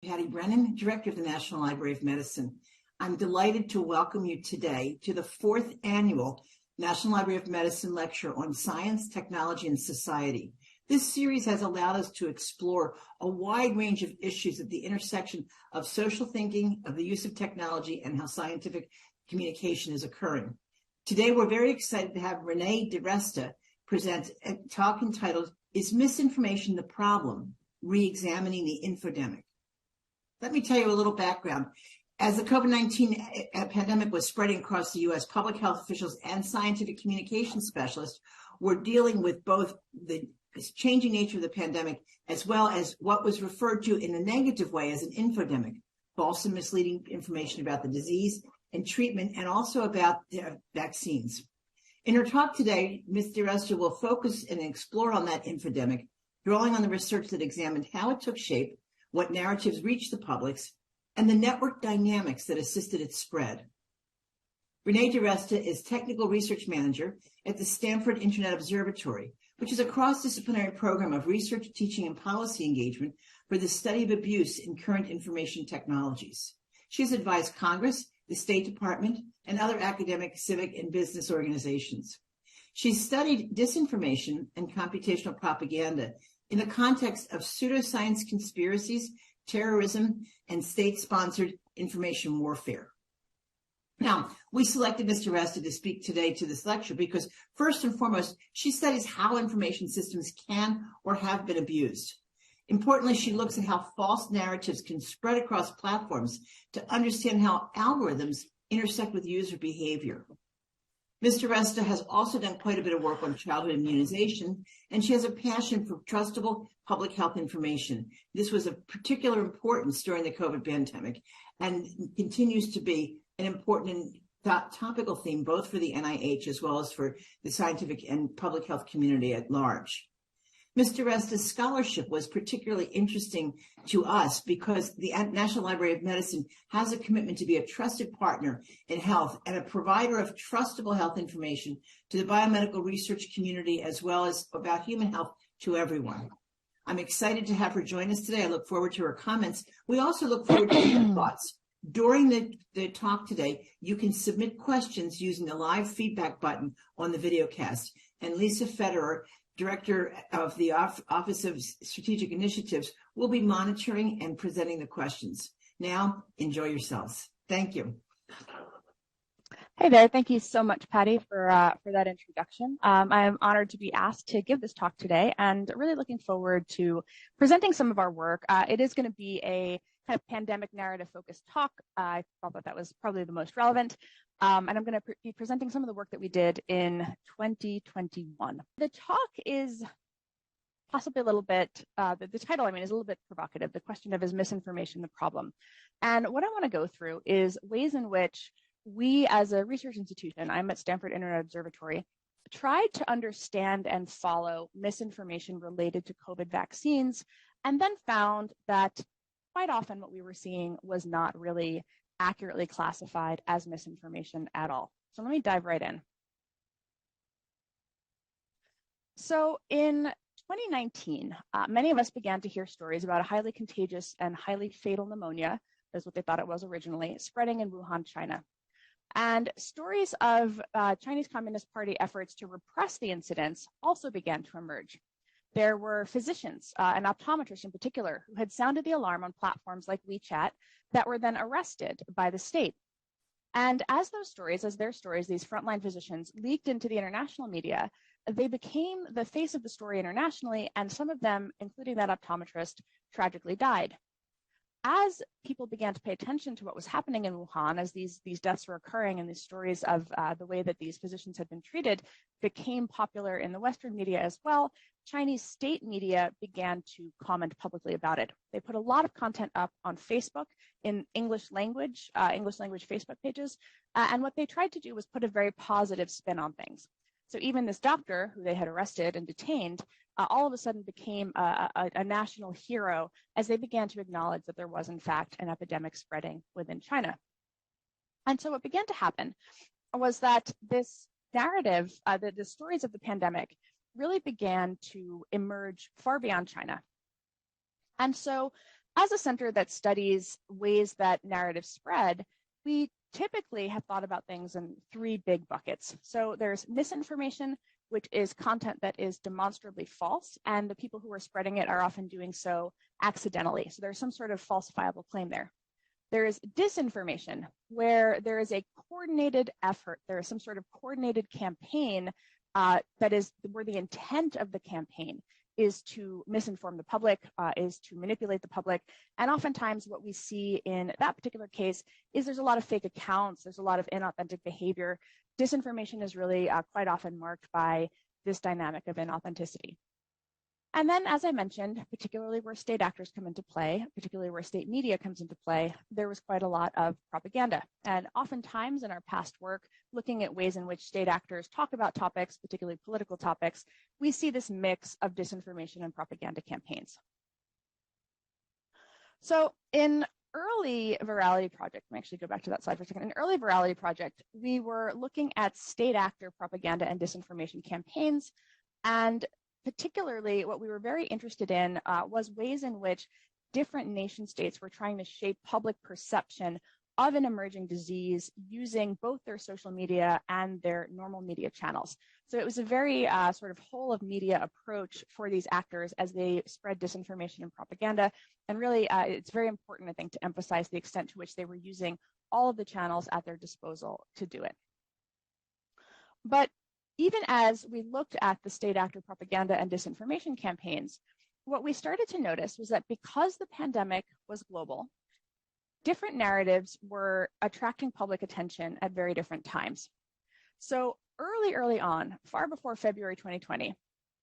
Patty Brennan, Director of the National Library of Medicine. I'm delighted to welcome you today to the 4th Annual National Library of Medicine Lecture on Science, Technology, and Society. This series has allowed us to explore a wide range of issues at the intersection of social thinking, of the use of technology, and how scientific communication is occurring. Today, we're very excited to have Renée DiResta present a talk entitled, "Is Misinformation the Problem? Re-examining the Infodemic." Let me tell you a little background. As the COVID-19 pandemic was spreading across the U.S., public health officials and scientific communication specialists were dealing with both the changing nature of the pandemic as well as what was referred to in a negative way as an infodemic, false and misleading information about the disease and treatment, and also about vaccines. In her talk today, Ms. DiResta will focus and explore on that infodemic, drawing on the research that examined how it took shape, what narratives reached the publics, and the network dynamics that assisted its spread. Renée DiResta is Technical Research Manager at the Stanford Internet Observatory, which is a cross-disciplinary program of research, teaching, and policy engagement for the study of abuse in current information technologies. She has advised Congress, the State Department, and other academic, civic, and business organizations. She's studied disinformation and computational propaganda in the context of pseudoscience conspiracies, terrorism, and state-sponsored information warfare. Now, we selected Ms. DiResta to speak today to this lecture because, first and foremost, she studies how information systems can or have been abused. Importantly, she looks at how false narratives can spread across platforms to understand how algorithms intersect with user behavior. Ms. DiResta has also done quite a bit of work on childhood immunization, and she has a passion for trustable public health information. This was of particular importance during the COVID pandemic and continues to be an important topical theme, both for the NIH as well as for the scientific and public health community at large. Ms. DiResta's scholarship was particularly interesting to us because the National Library of Medicine has a commitment to be a trusted partner in health and a provider of trustable health information to the biomedical research community as well as about human health to everyone. I'm excited to have her join us today. I look forward to her comments. We also look forward to your thoughts. During the talk today, you can submit questions using the live feedback button on the videocast. And Lisa Federer, Director of the Office of Strategic Initiatives, will be monitoring and presenting the questions. Now, enjoy yourselves. Thank you. Hey there. Thank you so much, Patty, for that introduction. I am honored to be asked to give this talk today and really looking forward to presenting some of our work. It is going to be a kind of pandemic narrative focused talk. I thought that was probably the most relevant. And I'm going to be presenting some of the work that we did in 2021. The talk is possibly a little bit, the title, is a little bit provocative. The question of, is misinformation the problem? And what I want to go through is ways in which we as a research institution, I'm at Stanford Internet Observatory, tried to understand and follow misinformation related to COVID vaccines, and then found that quite often what we were seeing was not really accurately classified as misinformation at all. So let me dive right in. So in 2019, many of us began to hear stories about a highly contagious and highly fatal pneumonia, that's what they thought it was originally, spreading in Wuhan, China. And stories of Chinese Communist Party efforts to repress the incidents also began to emerge. There were physicians and optometrists in particular who had sounded the alarm on platforms like WeChat that were then arrested by the state. And as their stories, these frontline physicians leaked into the international media, they became the face of the story internationally, and some of them, including that optometrist, tragically died. As people began to pay attention to what was happening in Wuhan, as these deaths were occurring and these stories of the way that these physicians had been treated became popular in the Western media as well, Chinese state media began to comment publicly about it. They put a lot of content up on Facebook in English language Facebook pages, and what they tried to do was put a very positive spin on things. So even this doctor who they had arrested and detained all of a sudden became a national hero as they began to acknowledge that there was, in fact, an epidemic spreading within China. And so what began to happen was that this narrative, the stories of the pandemic, really began to emerge far beyond China. And so as a center that studies ways that narratives spread, we typically have thought about things in three big buckets. So there's misinformation, which is content that is demonstrably false, and the people who are spreading it are often doing so accidentally. So there's some sort of falsifiable claim there. There is disinformation, where there is a coordinated effort. There is some sort of coordinated campaign that is where the intent of the campaign is to misinform the public, is to manipulate the public. And oftentimes what we see in that particular case is there's a lot of fake accounts, there's a lot of inauthentic behavior. Disinformation is really quite often marked by this dynamic of inauthenticity. And then, as I mentioned, particularly where state actors come into play, particularly where state media comes into play, there was quite a lot of propaganda. And oftentimes in our past work, looking at ways in which state actors talk about topics, particularly political topics, we see this mix of disinformation and propaganda campaigns. So in early virality project, let me actually go back to that slide for a second. In early virality project, we were looking at state actor propaganda and disinformation campaigns, and particularly what we were very interested in was ways in which different nation states were trying to shape public perception of an emerging disease using both their social media and their normal media channels. So it was a very sort of whole of media approach for these actors as they spread disinformation and propaganda. And really, it's very important, I think, to emphasize the extent to which they were using all of the channels at their disposal to do it. But even as we looked at the state actor propaganda and disinformation campaigns, what we started to notice was that because the pandemic was global, different narratives were attracting public attention at very different times. So early on, far before February 2020,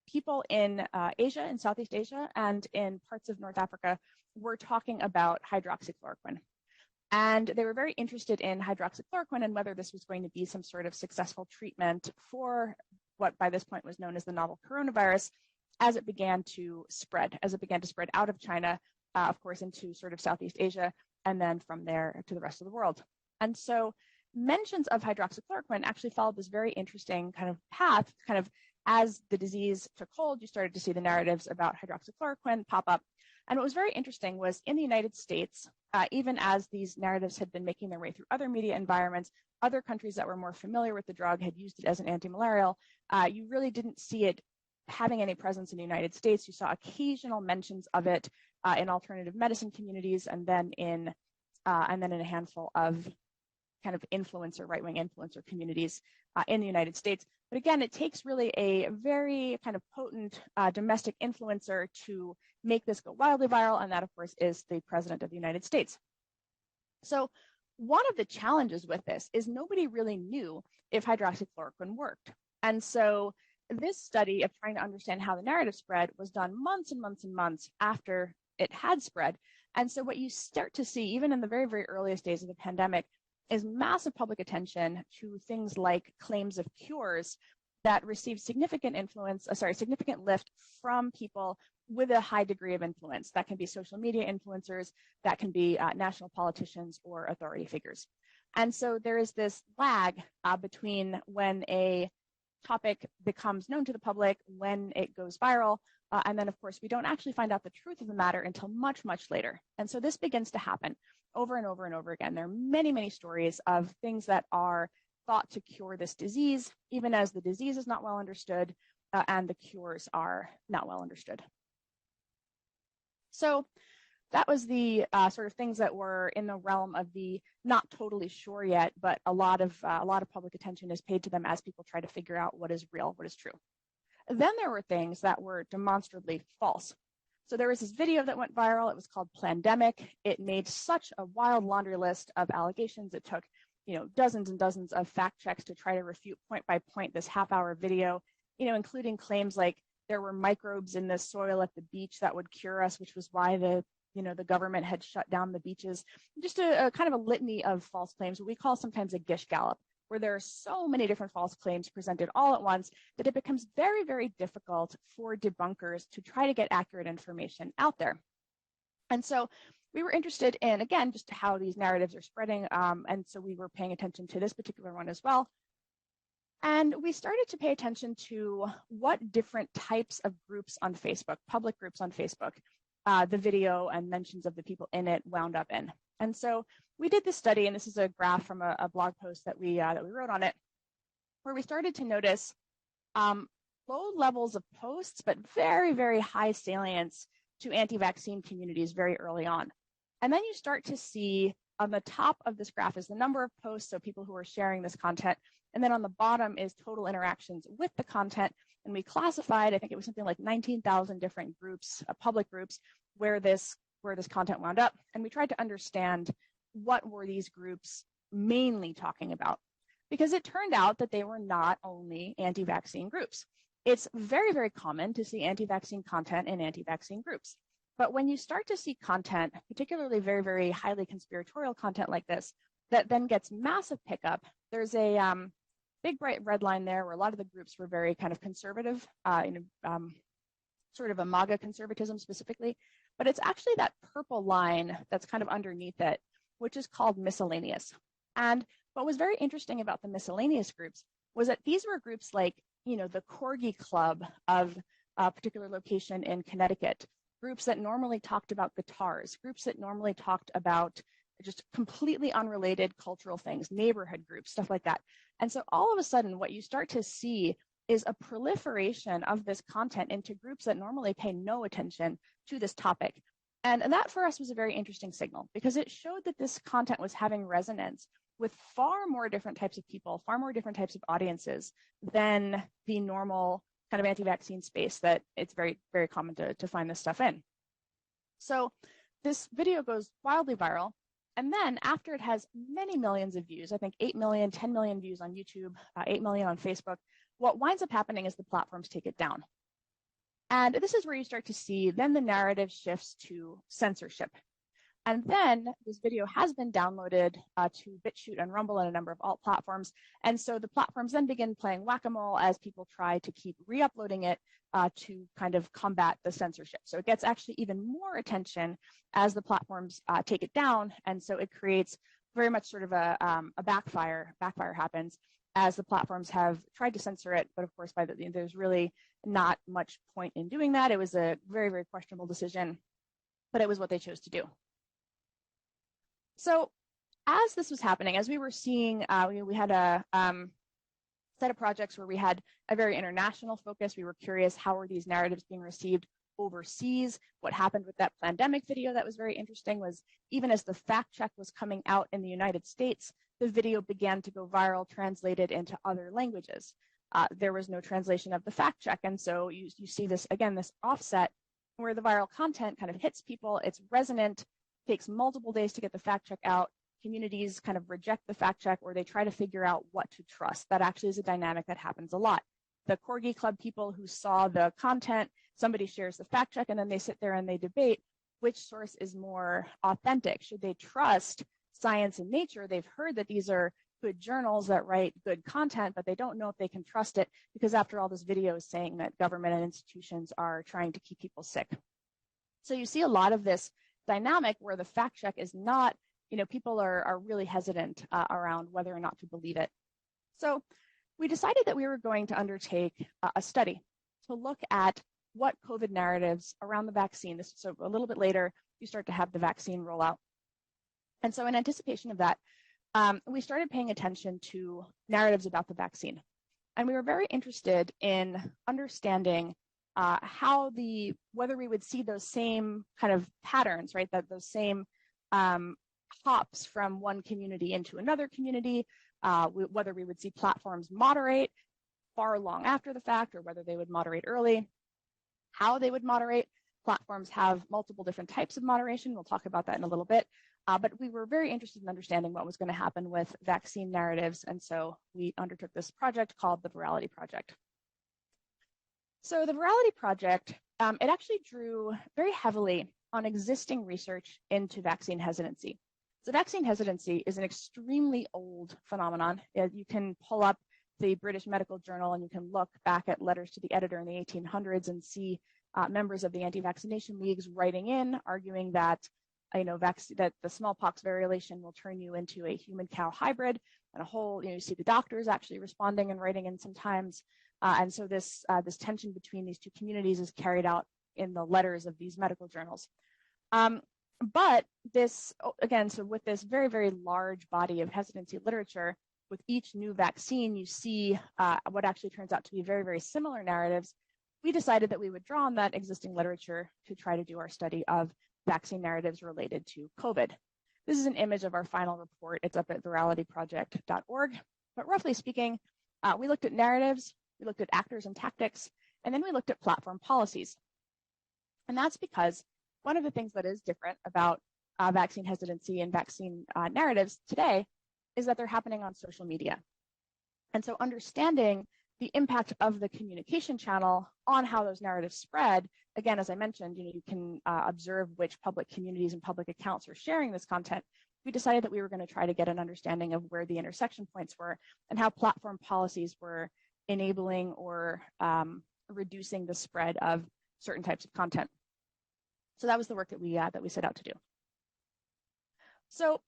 people in Asia, in Southeast Asia, and in parts of North Africa were talking about hydroxychloroquine. And they were very interested in hydroxychloroquine and whether this was going to be some sort of successful treatment for what by this point was known as the novel coronavirus as it began to spread, out of China, of course, into sort of Southeast Asia, and then from there to the rest of the world. And so mentions of hydroxychloroquine actually followed this very interesting kind of path, kind of as the disease took hold, you started to see the narratives about hydroxychloroquine pop up. And what was very interesting was in the United States, even as these narratives had been making their way through other media environments, other countries that were more familiar with the drug had used it as an antimalarial, you really didn't see it having any presence in the United States. You saw occasional mentions of it in alternative medicine communities, and then in a handful of kind of right-wing influencer communities in the United States. But again, it takes really a very kind of potent domestic influencer to make this go wildly viral, and that, of course, is the President of the United States. So one of the challenges with this is nobody really knew if hydroxychloroquine worked. And so this study of trying to understand how the narrative spread was done months and months and months after it had spread. And so what you start to see, even in the very, very earliest days of the pandemic, is massive public attention to things like claims of cures that receive significant lift from people with a high degree of influence. That can be social media influencers, that can be national politicians or authority figures. And so there is this lag between when a topic becomes known to the public, when it goes viral, and then, of course, we don't actually find out the truth of the matter until much, much later. And so this begins to happen over and over and over again. There are many, many stories of things that are thought to cure this disease, even as the disease is not well understood and the cures are not well understood. So that was the sort of things that were in the realm of the not totally sure yet, but a lot of public attention is paid to them as people try to figure out what is real, what is true. Then there were things that were demonstrably false. So there was this video that went viral. It was called Plandemic. It made such a wild laundry list of allegations. It took, dozens and dozens of fact checks to try to refute point by point this half-hour video, including claims like there were microbes in the soil at the beach that would cure us, which was why the government had shut down the beaches. Just a kind of a litany of false claims, what we call sometimes a gish gallop, where there are so many different false claims presented all at once that it becomes very, very difficult for debunkers to try to get accurate information out there. And so we were interested in, again, just how these narratives are spreading. And so we were paying attention to this particular one as well. And we started to pay attention to what different types of groups on Facebook, public groups on Facebook, the video and mentions of the people in it wound up in. And so we did this study, and this is a graph from a blog post that we wrote on it, where we started to notice low levels of posts, but very, very high salience to anti-vaccine communities very early on. And then you start to see on the top of this graph is the number of posts, so people who are sharing this content. And then on the bottom is total interactions with the content. And we classified, I think it was something like 19,000 different groups, public groups, where this content wound up. And we tried to understand what were these groups mainly talking about, because it turned out that they were not only anti-vaccine groups. It's very, very common to see anti-vaccine content in anti-vaccine groups. But when you start to see content, particularly very, very highly conspiratorial content like this, that then gets massive pickup, there's a big bright red line there where a lot of the groups were very kind of conservative, sort of a MAGA conservatism specifically. But it's actually that purple line that's kind of underneath it, which is called miscellaneous. And what was very interesting about the miscellaneous groups was that these were groups like, the Corgi Club of a particular location in Connecticut, groups that normally talked about guitars, groups that normally talked about just completely unrelated cultural things, neighborhood groups, stuff like that. And so all of a sudden, what you start to see is a proliferation of this content into groups that normally pay no attention to this topic. And that for us was a very interesting signal, because it showed that this content was having resonance with far more different types of people, far more different types of audiences than the normal kind of anti-vaccine space that it's very, very common to find this stuff in. So this video goes wildly viral. And then after it has many millions of views, I think 8 million, 10 million views on YouTube, 8 million on Facebook, what winds up happening is the platforms take it down. And this is where you start to see then the narrative shifts to censorship. And then this video has been downloaded to BitChute and Rumble and a number of alt platforms. And so the platforms then begin playing whack-a-mole as people try to keep re-uploading it to kind of combat the censorship. So it gets actually even more attention as the platforms take it down. And so it creates very much sort of a backfire. Backfire happens as the platforms have tried to censor it. But of course, there's really not much point in doing that. It was a very, very questionable decision, but it was what they chose to do. So as this was happening, as we were seeing, we had a set of projects where we had a very international focus. We were curious, how are these narratives being received overseas? What happened with that pandemic video that was very interesting was even as the fact check was coming out in the United States, the video began to go viral, translated into other languages. There was no translation of the fact check. And so you see this, again, this offset where the viral content kind of hits people, it's resonant, takes multiple days to get the fact check out. Communities kind of reject the fact check, or they try to figure out what to trust. That actually is a dynamic that happens a lot. The Corgi Club people who saw the content, somebody shares the fact check, and then they sit there and they debate which source is more authentic. Should they trust Science and Nature? They've heard that these are good journals that write good content, but they don't know if they can trust it because after all, this video is saying that government and institutions are trying to keep people sick. So you see a lot of this dynamic where the fact check is not, people are really hesitant around whether or not to believe it. So we decided that we were going to undertake a study to look at what COVID narratives around the vaccine. So a little bit later, you start to have the vaccine rollout. And so in anticipation of that, we started paying attention to narratives about the vaccine. And we were very interested in understanding whether we would see those same kind of patterns, right? That those same hops from one community into another community, whether we would see platforms moderate far long after the fact, or whether they would moderate early, how they would moderate. Platforms have multiple different types of moderation. We'll talk about that in a little bit. But we were very interested in understanding what was going to happen with vaccine narratives. And so we undertook this project called the Virality Project. So the Virality Project, it actually drew very heavily on existing research into vaccine hesitancy. So vaccine hesitancy is an extremely old phenomenon. You can pull up the British Medical Journal and you can look back at letters to the editor in the 1800s and see members of the anti-vaccination leagues writing in, arguing that that the smallpox variolation will turn you into a human-cow hybrid, and you see the doctors actually responding and writing in sometimes. And so this tension between these two communities is carried out in the letters of these medical journals. But this, again, so with this very, very large body of hesitancy literature, with each new vaccine, you see what actually turns out to be very, very similar narratives. We decided that we would draw on that existing literature to try to do our study of vaccine narratives related to COVID. This is an image of our final report. It's up at viralityproject.org. But roughly speaking, we looked at narratives, we looked at actors and tactics, and then we looked at platform policies. And that's because one of the things that is different about vaccine hesitancy and vaccine narratives today is that they're happening on social media. And so understanding the impact of the communication channel on how those narratives spread, again, as I mentioned, you can observe which public communities and public accounts are sharing this content. We decided that we were going to try to get an understanding of where the intersection points were and how platform policies were enabling or reducing the spread of certain types of content. So that was the work that we set out to do. So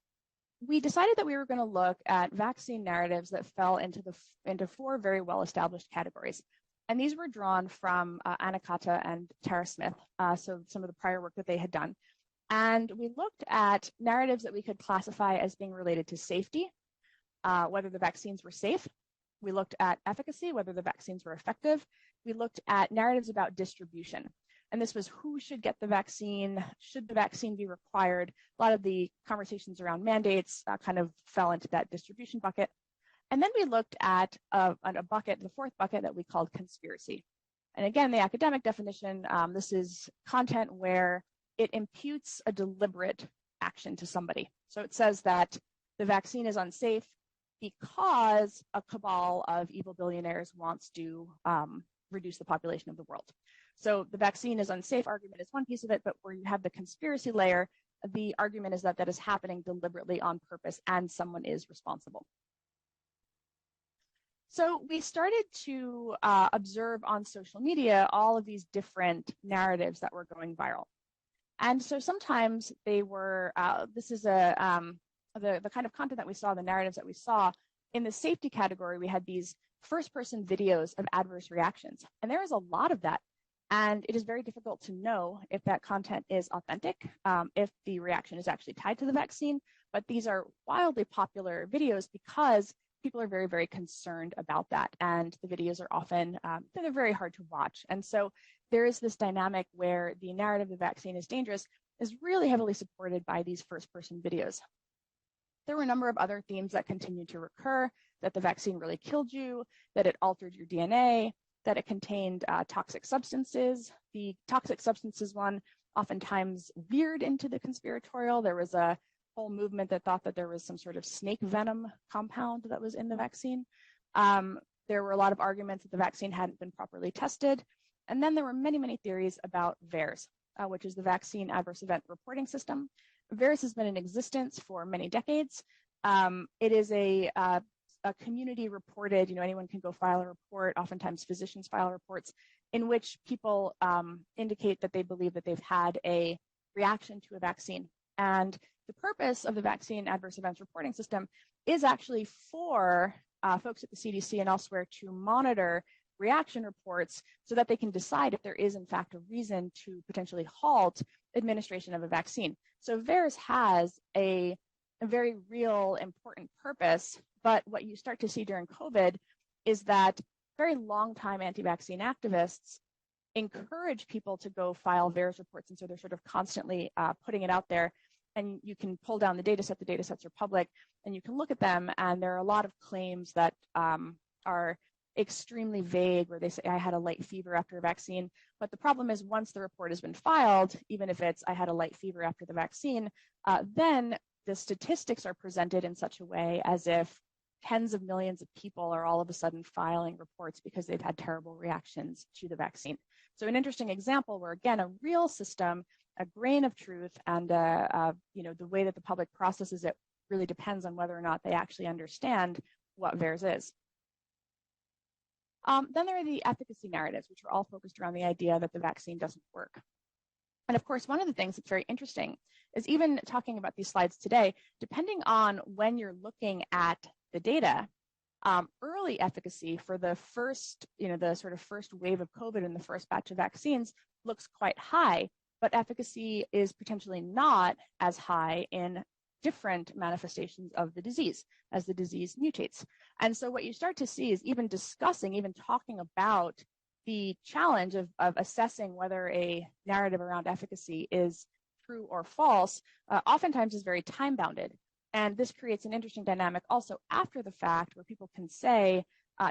we decided that we were going to look at vaccine narratives that fell into four very well-established categories. And these were drawn from Anna Kata and Tara Smith, so some of the prior work that they had done. And we looked at narratives that we could classify as being related to safety, whether the vaccines were safe. We looked at efficacy, whether the vaccines were effective. We looked at narratives about distribution. And this was who should get the vaccine, should the vaccine be required. A lot of the conversations around mandates kind of fell into that distribution bucket. And then we looked at a bucket, the fourth bucket that we called conspiracy. And again, the academic definition, this is content where it imputes a deliberate action to somebody. So it says that the vaccine is unsafe because a cabal of evil billionaires wants to reduce the population of the world. So the vaccine is unsafe argument is one piece of it, but where you have the conspiracy layer, the argument is that that is happening deliberately on purpose and someone is responsible. So we started to observe on social media all of these different narratives that were going viral. And so sometimes they were, this is the kind of content that we saw, the narratives that we saw. In the safety category, we had these first-person videos of adverse reactions. And there is a lot of that. And it is very difficult to know if that content is authentic, if the reaction is actually tied to the vaccine. But these are wildly popular videos because people are very, very concerned about that. And the videos are often, they're very hard to watch. And so there is this dynamic where the narrative the vaccine is dangerous is really heavily supported by these first-person videos. There were a number of other themes that continued to recur, that the vaccine really killed you, that it altered your DNA, that it contained toxic substances. The toxic substances one oftentimes veered into the conspiratorial. There was a whole movement that thought that there was some sort of snake venom compound that was in the vaccine. There were a lot of arguments that the vaccine hadn't been properly tested. And then there were many, many theories about VAERS, which is the Vaccine Adverse Event Reporting System. VAERS has been in existence for many decades. It is a community reported, anyone can go file a report, oftentimes physicians file reports, in which people indicate that they believe that they've had a reaction to a vaccine. And the purpose of the Vaccine Adverse Events Reporting System is actually for folks at the CDC and elsewhere to monitor reaction reports so that they can decide if there is in fact a reason to potentially halt administration of a vaccine. So VAERS has a very real important purpose, but what you start to see during COVID is that very long-time anti-vaccine activists encourage people to go file VAERS reports, and so they're sort of constantly putting it out there, and you can pull down the data sets are public, and you can look at them, and there are a lot of claims that are extremely vague, where they say, I had a light fever after a vaccine. But the problem is once the report has been filed, even if it's, I had a light fever after the vaccine, then the statistics are presented in such a way as if tens of millions of people are all of a sudden filing reports because they've had terrible reactions to the vaccine. So an interesting example where, again, a real system, a grain of truth, and the way that the public processes it really depends on whether or not they actually understand what VAERS is. Then there are the efficacy narratives, which are all focused around the idea that the vaccine doesn't work. And of course, one of the things that's very interesting is even talking about these slides today, depending on when you're looking at the data, Early efficacy for the first, the sort of first wave of COVID and the first batch of vaccines looks quite high, but efficacy is potentially not as high in different manifestations of the disease as the disease mutates. And so what you start to see is even talking about the challenge of assessing whether a narrative around efficacy is true or false, oftentimes is very time bounded. And this creates an interesting dynamic also after the fact where people can say,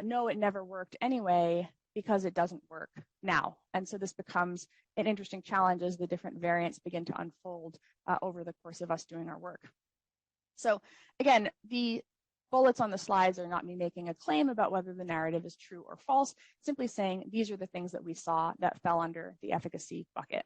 no, it never worked anyway because it doesn't work now. And so this becomes an interesting challenge as the different variants begin to unfold over the course of us doing our work. So again, the bullets on the slides are not me making a claim about whether the narrative is true or false, simply saying these are the things that we saw that fell under the efficacy bucket.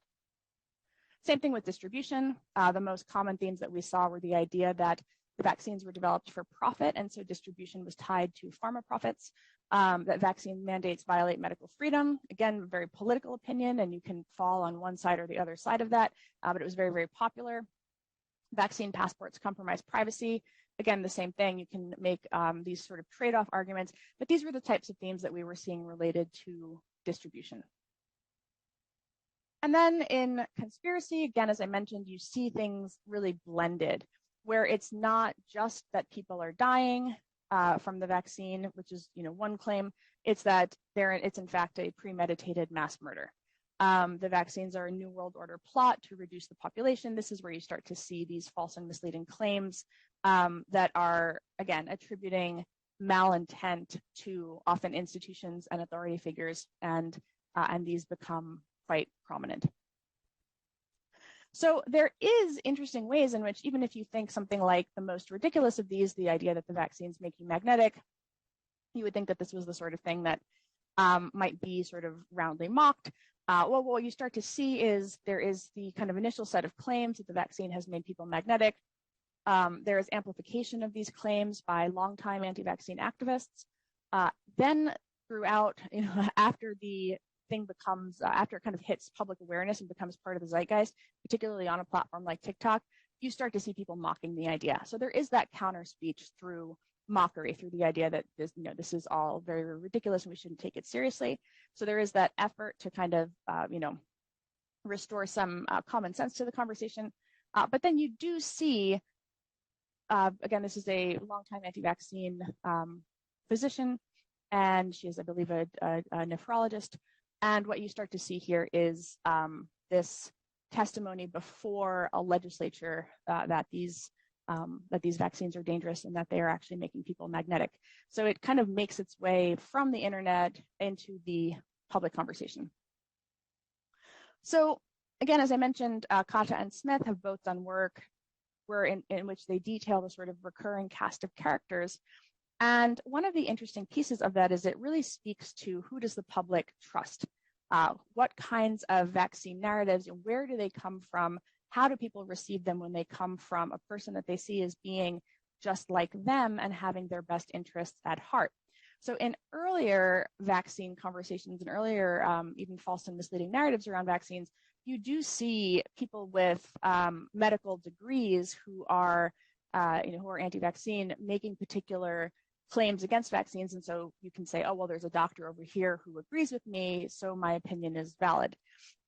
Same thing with distribution. The most common themes that we saw were the idea that the vaccines were developed for profit, and so distribution was tied to pharma profits, that vaccine mandates violate medical freedom. Again, very political opinion, and you can fall on one side or the other side of that, but it was very, very popular. Vaccine passports compromise privacy. Again, the same thing. You can make these sort of trade-off arguments, but these were the types of themes that we were seeing related to distribution. And then in conspiracy, again, as I mentioned, you see things really blended, where it's not just that people are dying from the vaccine, which is one claim. It's that it's in fact a premeditated mass murder. The vaccines are a New World Order plot to reduce the population. This is where you start to see these false and misleading claims that are, again, attributing malintent to often institutions and authority figures, and these become quite prominent. So there is interesting ways in which, even if you think something like the most ridiculous of these, the idea that the vaccines make you magnetic, you would think that this was the sort of thing that might be sort of roundly mocked. Well, what you start to see is there is the kind of initial set of claims that the vaccine has made people magnetic. There is amplification of these claims by longtime anti-vaccine activists. Then throughout, after the thing becomes, after it kind of hits public awareness and becomes part of the zeitgeist, particularly on a platform like TikTok, you start to see people mocking the idea. So there is that counter speech through mockery, through the idea that this is all very, very ridiculous and we shouldn't take it seriously. So there is that effort to kind of, restore some common sense to the conversation. But then you do see, again, this is a longtime anti-vaccine physician, and she is, I believe, a nephrologist. And what you start to see here is this testimony before a legislature that these vaccines are dangerous and that they are actually making people magnetic. So it kind of makes its way from the internet into the public conversation. So again, as I mentioned, Kata and Smith have both done work in which they detail the sort of recurring cast of characters. And one of the interesting pieces of that is it really speaks to who does the public trust? What kinds of vaccine narratives and where do they come from? How do people receive them when they come from a person that they see as being just like them and having their best interests at heart? So in earlier vaccine conversations and earlier even false and misleading narratives around vaccines, you do see people with medical degrees who are anti-vaccine making particular claims against vaccines. And so you can say, oh, well, there's a doctor over here who agrees with me, so my opinion is valid.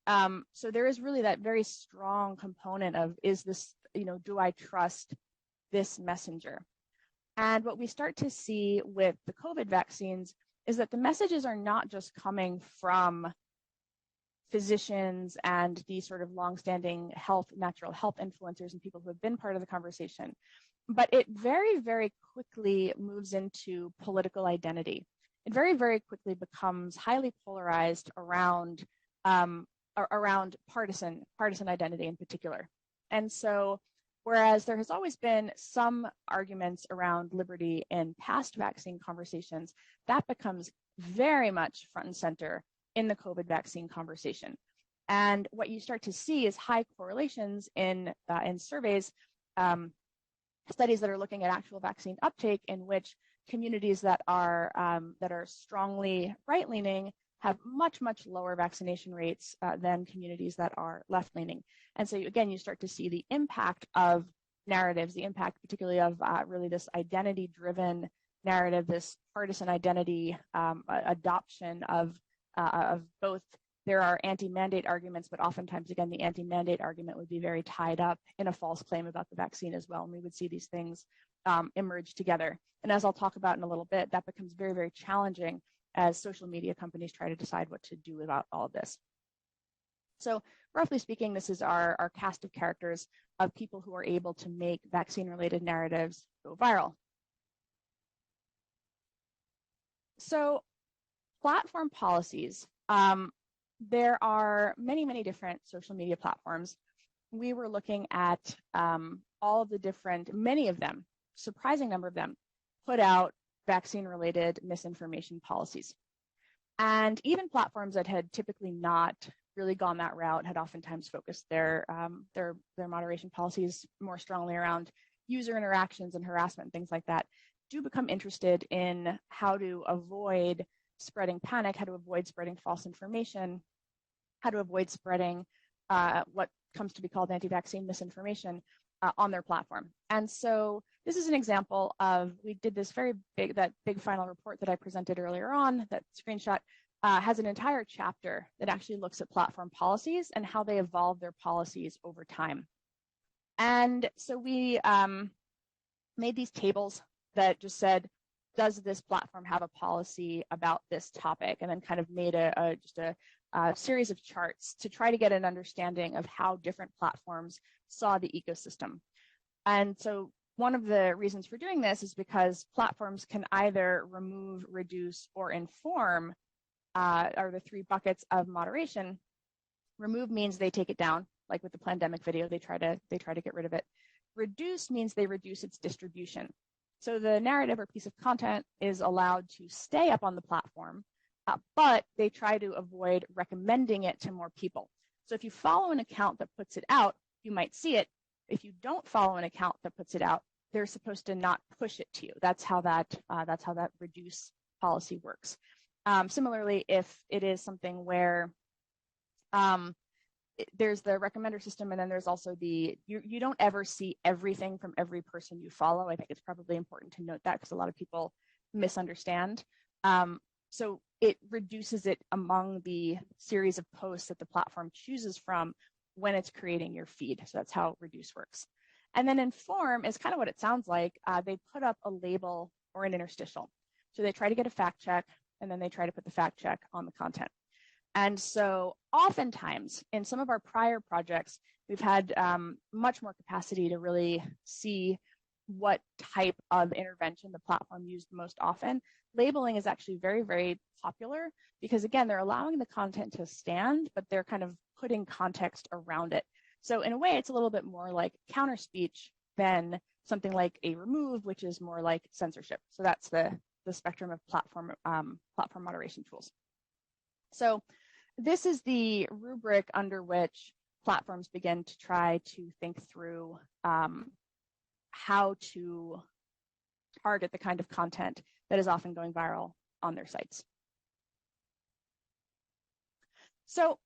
So there is really that very strong component of, is this, do I trust this messenger? And what we start to see with the COVID vaccines is that the messages are not just coming from physicians and these sort of longstanding natural health influencers and people who have been part of the conversation, but it very, very quickly moves into political identity. It very, very quickly becomes highly polarized around partisan identity in particular. And so, whereas there has always been some arguments around liberty in past vaccine conversations, that becomes very much front and center in the COVID vaccine conversation. And what you start to see is high correlations in surveys, studies that are looking at actual vaccine uptake, in which communities that are strongly right-leaning have much, much lower vaccination rates than communities that are left-leaning. And so again, you start to see the impact of narratives, the impact particularly of really this identity-driven narrative, this partisan identity adoption of both. There are anti-mandate arguments, but oftentimes, again, the anti-mandate argument would be very tied up in a false claim about the vaccine as well. And we would see these things emerge together. And as I'll talk about in a little bit, that becomes very, very challenging as social media companies try to decide what to do about all of this. So roughly speaking, this is our cast of characters of people who are able to make vaccine-related narratives go viral. So platform policies. There are many, many different social media platforms. We were looking at all of the different, many of them, surprising number of them, put out vaccine-related misinformation policies. And even platforms that had typically not really gone that route had oftentimes focused their moderation policies more strongly around user interactions and harassment and things like that, do become interested in how to avoid spreading panic, how to avoid spreading false information, how to avoid spreading what comes to be called anti-vaccine misinformation on their platform. And so this is an example of, we did this that big final report that I presented earlier on, that screenshot has an entire chapter that actually looks at platform policies and how they evolve their policies over time. And so we made these tables that just said, does this platform have a policy about this topic? And then kind of made just a series of charts to try to get an understanding of how different platforms saw the ecosystem. And so one of the reasons for doing this is because platforms can either remove, reduce, or inform, are the three buckets of moderation. Remove means they take it down, like with the pandemic video, they try to get rid of it. Reduce means they reduce its distribution. So the narrative or piece of content is allowed to stay up on the platform, but they try to avoid recommending it to more people. So if you follow an account that puts it out, you might see it. If you don't follow an account that puts it out, they're supposed to not push it to you. That's how that reduce policy works. Similarly, if it is something where there's the recommender system, and then there's also you don't ever see everything from every person you follow. I think it's probably important to note that because a lot of people misunderstand. So it reduces it among the series of posts that the platform chooses from when it's creating your feed. So that's how reduce works. And then inform is kind of what it sounds like. They put up a label or an interstitial. So they try to get a fact check, and then they try to put the fact check on the content. And so oftentimes in some of our prior projects, we've had much more capacity to really see what type of intervention the platform used most often. Labeling is actually very, very popular because, again, they're allowing the content to stand, but they're kind of putting context around it. So in a way, it's a little bit more like counter speech than something like a remove, which is more like censorship. So that's the spectrum of platform moderation tools. So this is the rubric under which platforms begin to try to think through how to target the kind of content that is often going viral on their sites. So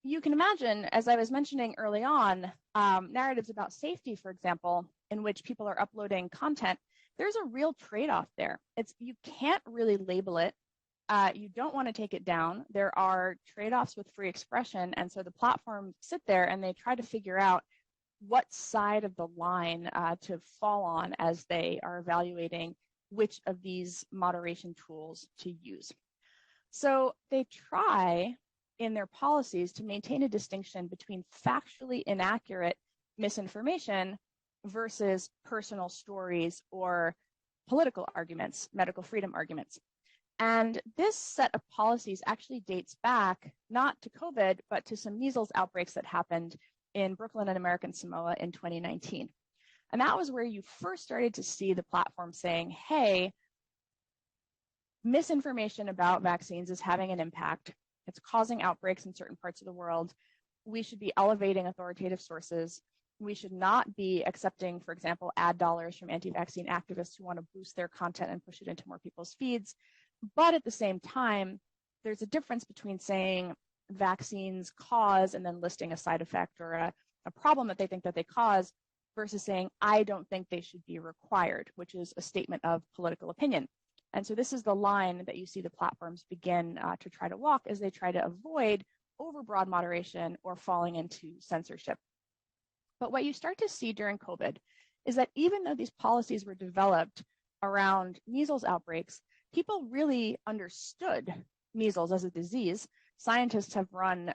you can imagine, as I was mentioning early on, narratives about safety, for example, in which people are uploading content, there's a real trade-off there. You can't really label it. You don't want to take it down. There are trade-offs with free expression, and so the platforms sit there and they try to figure out what side of the line to fall on as they are evaluating which of these moderation tools to use. So they try in their policies to maintain a distinction between factually inaccurate misinformation versus personal stories or political arguments, medical freedom arguments. And this set of policies actually dates back not to COVID, but to some measles outbreaks that happened in Brooklyn and American Samoa in 2019. And that was where you first started to see the platform saying, hey, misinformation about vaccines is having an impact. It's causing outbreaks in certain parts of the world. We should be elevating authoritative sources. We should not be accepting, for example, ad dollars from anti-vaccine activists who want to boost their content and push it into more people's feeds. But at the same time, there's a difference between saying vaccines cause and then listing a side effect or a problem that they think that they cause versus saying, I don't think they should be required, which is a statement of political opinion. And so this is the line that you see the platforms begin to try to walk as they try to avoid overbroad moderation or falling into censorship. But what you start to see during COVID is that even though these policies were developed around measles outbreaks, people really understood measles as a disease. Scientists have run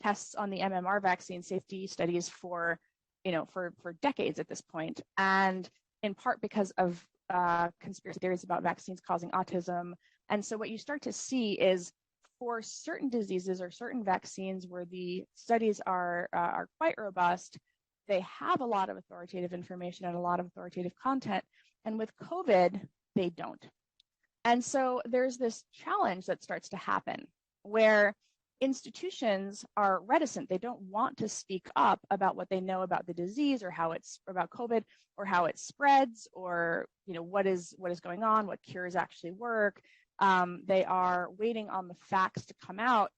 tests on the MMR vaccine safety studies for decades at this point, and in part because of conspiracy theories about vaccines causing autism. And so what you start to see is for certain diseases or certain vaccines where the studies are quite robust, they have a lot of authoritative information and a lot of authoritative content. And with COVID, they don't. And so there's this challenge that starts to happen where institutions are reticent. They don't want to speak up about what they know about the disease or how it's about COVID or how it spreads or what is going on, what cures actually work. They are waiting on the facts to come out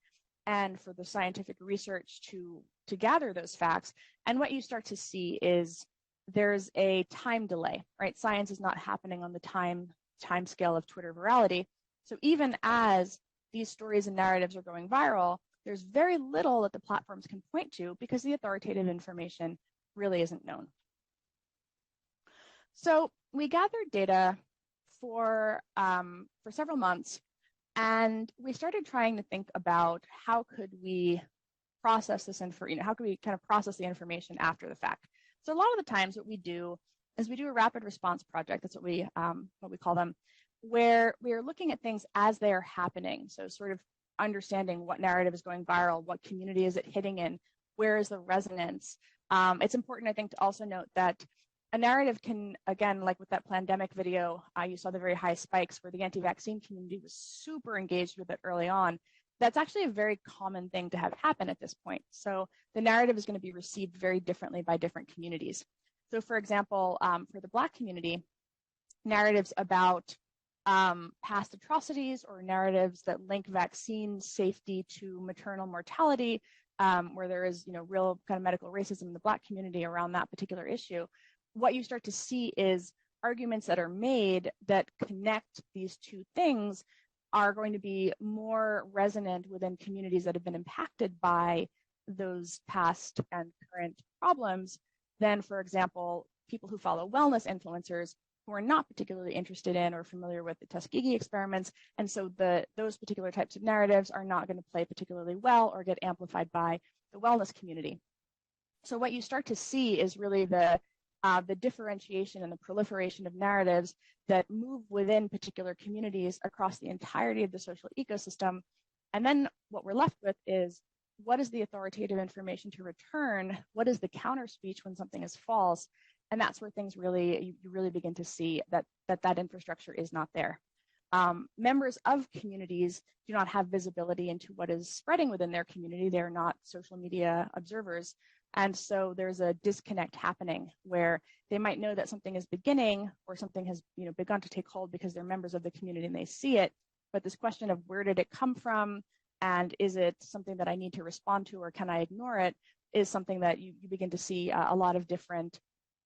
and for the scientific research to gather those facts. And what you start to see is there's a time delay, right? Science is not happening on the time scale of Twitter virality. So even as these stories and narratives are going viral, there's very little that the platforms can point to because the authoritative information really isn't known. So we gathered data for several months, and we started trying to think about how could we process this how could we kind of process the information after the fact. So a lot of the times what we do is we do a rapid response project. That's what we call them, where we are looking at things as they are happening. So sort of understanding what narrative is going viral, what community is it hitting in, where is the resonance. It's important, I think, to also note that a narrative can, again, like with that pandemic video, you saw the very high spikes where the anti-vaccine community was super engaged with it early on. That's actually a very common thing to have happen at this point. So the narrative is going to be received very differently by different communities. So for example, for the Black community, narratives about past atrocities or narratives that link vaccine safety to maternal mortality, where there is real kind of medical racism in the Black community around that particular issue, what you start to see is arguments that are made that connect these two things are going to be more resonant within communities that have been impacted by those past and current problems than, for example, people who follow wellness influencers who are not particularly interested in or familiar with the Tuskegee experiments. And so those particular types of narratives are not going to play particularly well or get amplified by the wellness community. So what you start to see is really the differentiation and the proliferation of narratives that move within particular communities across the entirety of the social ecosystem. And then what we're left with is, what is the authoritative information to return? What is the counter speech when something is false? And that's where things you really begin to see that infrastructure is not there. Members of communities do not have visibility into what is spreading within their community. They're not social media observers. And so there's a disconnect happening where they might know that something is beginning or something has begun to take hold because they're members of the community and they see it. But this question of where did it come from and is it something that I need to respond to or can I ignore it is something that you begin to see a lot of different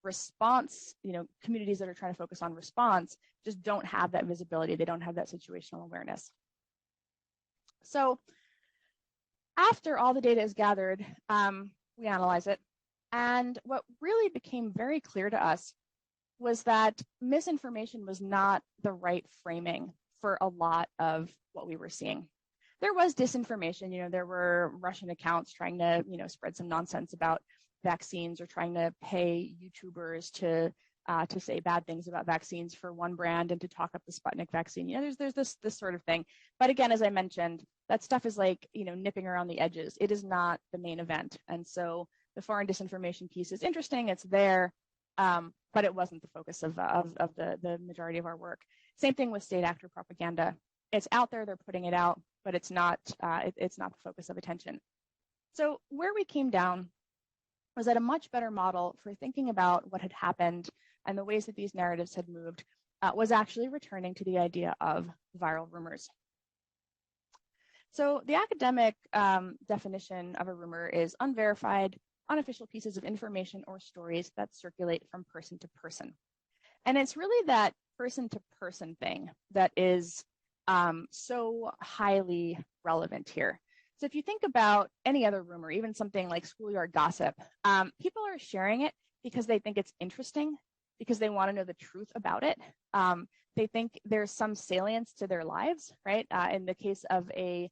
response, communities that are trying to focus on response just don't have that visibility. They don't have that situational awareness. So after all the data is gathered, we analyze it. And what really became very clear to us was that misinformation was not the right framing for a lot of what we were seeing. There was disinformation. There were Russian accounts trying to, spread some nonsense about vaccines or trying to pay YouTubers to say bad things about vaccines for one brand and to talk up the Sputnik vaccine. There's this sort of thing. But again, as I mentioned, that stuff is like, nipping around the edges. It is not the main event. And so the foreign disinformation piece is interesting. It's there, but it wasn't the focus of the majority of our work. Same thing with state actor propaganda. It's out there, they're putting it out, but it's not the focus of attention. So where we came down was that a much better model for thinking about what had happened and the ways that these narratives had moved was actually returning to the idea of viral rumors. So the academic definition of a rumor is unverified, unofficial pieces of information or stories that circulate from person to person. And it's really that person-to-person thing that is so highly relevant here. So if you think about any other rumor, even something like schoolyard gossip, people are sharing it because they think it's interesting, because they want to know the truth about it. They think there's some salience to their lives, right? In the case of a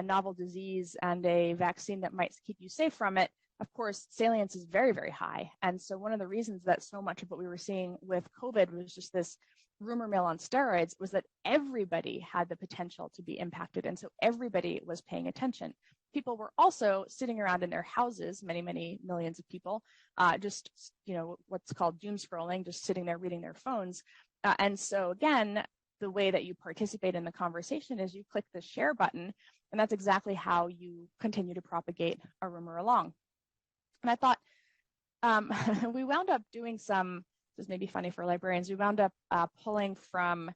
novel disease and a vaccine that might keep you safe from it, of course, salience is very, very high. And so one of the reasons that so much of what we were seeing with COVID was just this rumor mill on steroids was that everybody had the potential to be impacted. And so everybody was paying attention. People were also sitting around in their houses, many, many millions of people, just, what's called doom scrolling, just sitting there reading their phones. And so again, the way that you participate in the conversation is you click the share button, and that's exactly how you continue to propagate a rumor along. And I thought we wound up doing some, this may be funny for librarians, we wound up pulling from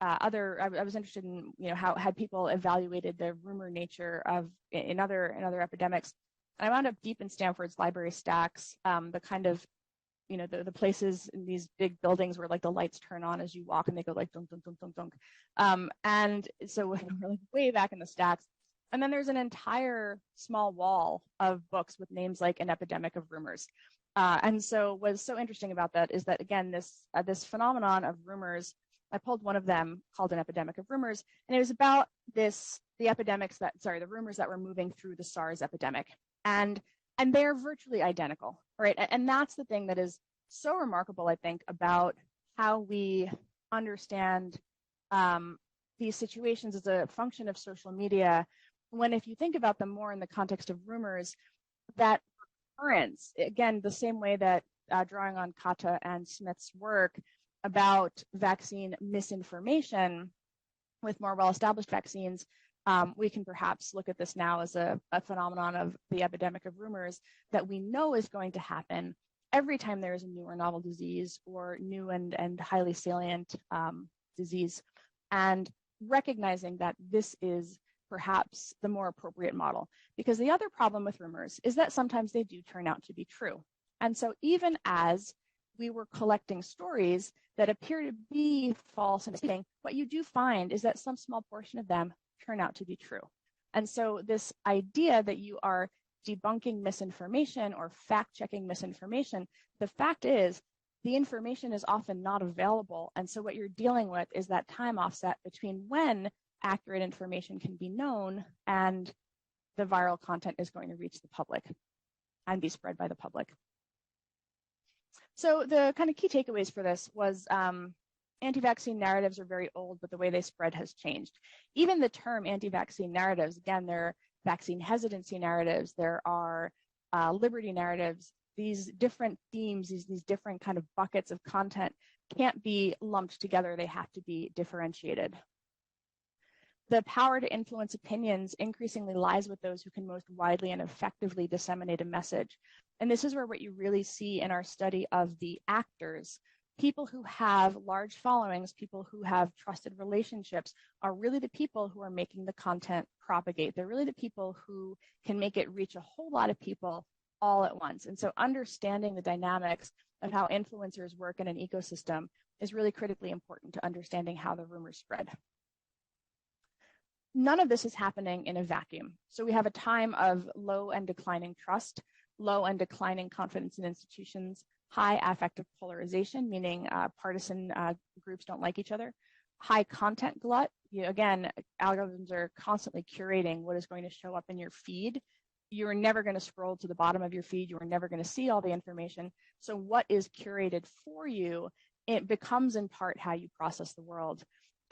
I was interested in, how had people evaluated the rumor nature of in other epidemics. And I wound up deep in Stanford's library stacks, the kind of, the places in these big buildings where like the lights turn on as you walk and they go like dunk, dunk, dunk, dunk, dunk. And so we're like way back in the stacks. And then there's an entire small wall of books with names like An Epidemic of Rumors. And so what's so interesting about that is that, again, this phenomenon of rumors, I pulled one of them called An Epidemic of Rumors, and it was about the rumors that were moving through the SARS epidemic. And they're virtually identical, right? And that's the thing that is so remarkable, I think, about how we understand these situations as a function of social media, when if you think about them more in the context of rumors, that occurrence, again, the same way that drawing on Kata and Smith's work about vaccine misinformation with more well-established vaccines, we can perhaps look at this now as a phenomenon of the epidemic of rumors that we know is going to happen every time there is a new or novel disease or new and highly salient disease, and recognizing that this is perhaps the more appropriate model. Because the other problem with rumors is that sometimes they do turn out to be true. And so even as we were collecting stories that appear to be false and misleading, what you do find is that some small portion of them turn out to be true. And so this idea that you are debunking misinformation or fact-checking misinformation, the fact is the information is often not available. And so what you're dealing with is that time offset between when accurate information can be known and the viral content is going to reach the public and be spread by the public. So the kind of key takeaways for this was anti-vaccine narratives are very old, but the way they spread has changed. Even the term anti-vaccine narratives, again, there are vaccine hesitancy narratives, there are liberty narratives, these different themes, these different kind of buckets of content can't be lumped together, they have to be differentiated. The power to influence opinions increasingly lies with those who can most widely and effectively disseminate a message. And this is where what you really see in our study of the actors, people who have large followings, people who have trusted relationships, are really the people who are making the content propagate. They're really the people who can make it reach a whole lot of people all at once. And so understanding the dynamics of how influencers work in an ecosystem is really critically important to understanding how the rumors spread. None of this is happening in a vacuum. So we have a time of low and declining trust, low and declining confidence in institutions, high affective polarization, meaning partisan groups don't like each other, high content glut. Again, algorithms are constantly curating what is going to show up in your feed. You're never going to scroll to the bottom of your feed. You're never going to see all the information. So what is curated for you, it becomes in part how you process the world.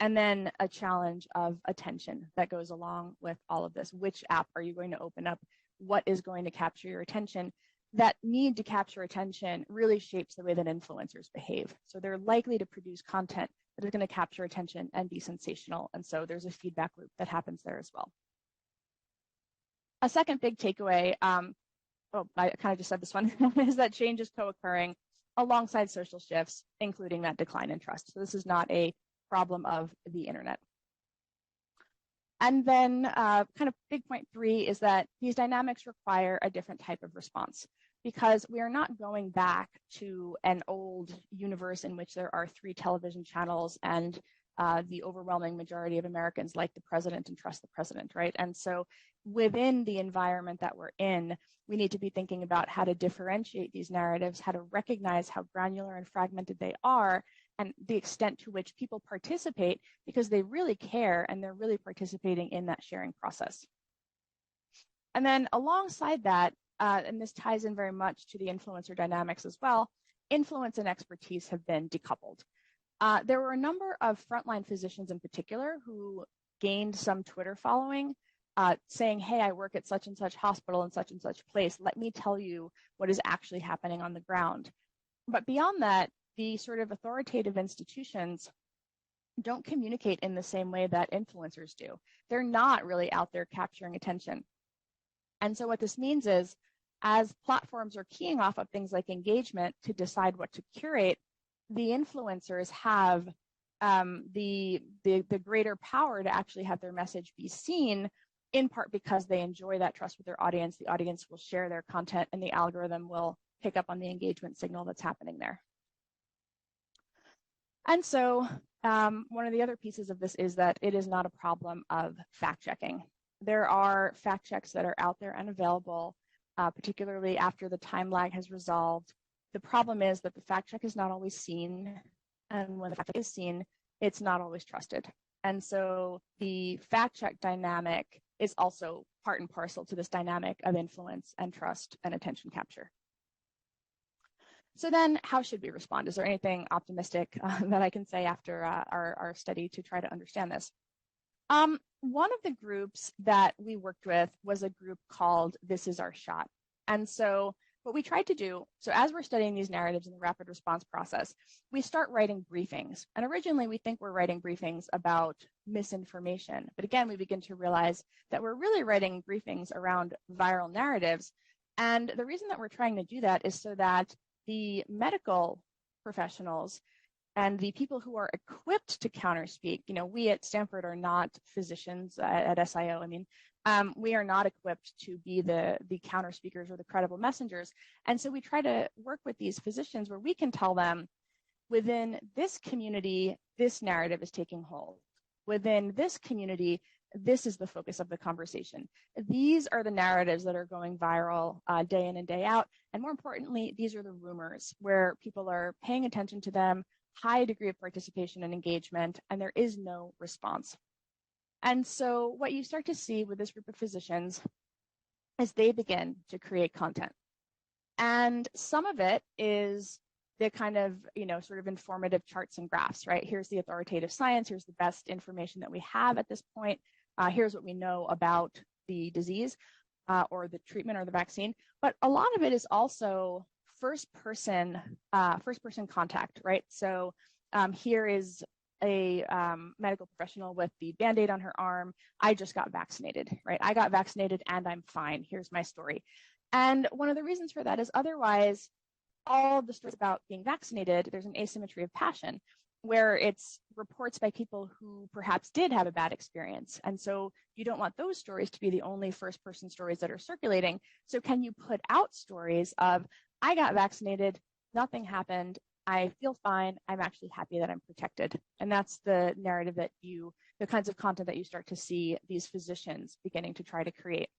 And then a challenge of attention that goes along with all of this. Which app are you going to open up? What is going to capture your attention? That need to capture attention really shapes the way that influencers behave. So they're likely to produce content that is going to capture attention and be sensational. And so there's a feedback loop that happens there as well. A second big takeaway, I kind of just said this one, is that change is co-occurring alongside social shifts, including that decline in trust. So this is not a problem of the internet. And then kind of big point 3 is that these dynamics require a different type of response. because we are not going back to an old universe in which there are 3 television channels and the overwhelming majority of Americans like the president and trust the president, right? And so within the environment that we're in, we need to be thinking about how to differentiate these narratives, how to recognize how granular and fragmented they are, and the extent to which people participate because they really care and they're really participating in that sharing process. And then alongside that, and this ties in very much to the influencer dynamics as well, influence and expertise have been decoupled. There were a number of frontline physicians in particular who gained some Twitter following, saying, hey, I work at such and such hospital in such and such place. Let me tell you what is actually happening on the ground. But beyond that, the sort of authoritative institutions don't communicate in the same way that influencers do. They're not really out there capturing attention. And so what this means is, as platforms are keying off of things like engagement to decide what to curate, the influencers have the greater power to actually have their message be seen, in part because they enjoy that trust with their audience. The audience will share their content and the algorithm will pick up on the engagement signal that's happening there. And so one of the other pieces of this is that it is not a problem of fact checking. There are fact checks that are out there and available, particularly after the time lag has resolved. The problem is that the fact check is not always seen, and when the fact check is seen, it's not always trusted. And so the fact check dynamic is also part and parcel to this dynamic of influence and trust and attention capture. So then how should we respond? Is there anything optimistic that I can say after our study to try to understand this? One of the groups that we worked with was a group called This Is Our Shot. And so what we tried to do, so as we're studying these narratives in the rapid response process, we start writing briefings. And originally we think we're writing briefings about misinformation. But again, we begin to realize that we're really writing briefings around viral narratives. And the reason that we're trying to do that is so that the medical professionals and the people who are equipped to counterspeak, we at Stanford are not physicians at SIO. We are not equipped to be the counter speakers or the credible messengers. And so we try to work with these physicians where we can tell them, within this community, this narrative is taking hold. Within this community, this is the focus of the conversation. These are the narratives that are going viral day in and day out. And more importantly, these are the rumors where people are paying attention to them, high degree of participation and engagement, and there is no response. And so what you start to see with this group of physicians is they begin to create content. And some of it is the kind of, sort of informative charts and graphs, right? Here's the authoritative science. Here's the best information that we have at this point. Here's what we know about the disease or the treatment or the vaccine. But a lot of it is also first-person contact, right? So here is a medical professional with the Band-Aid on her arm. I just got vaccinated, right? I got vaccinated and I'm fine. Here's my story. And one of the reasons for that is otherwise, all the stories about being vaccinated, there's an asymmetry of passion where it's reports by people who perhaps did have a bad experience. And so you don't want those stories to be the only first-person stories that are circulating. So can you put out stories of, I got vaccinated, nothing happened, I feel fine, I'm actually happy that I'm protected. And that's the narrative that the kinds of content that you start to see these physicians beginning to try to create.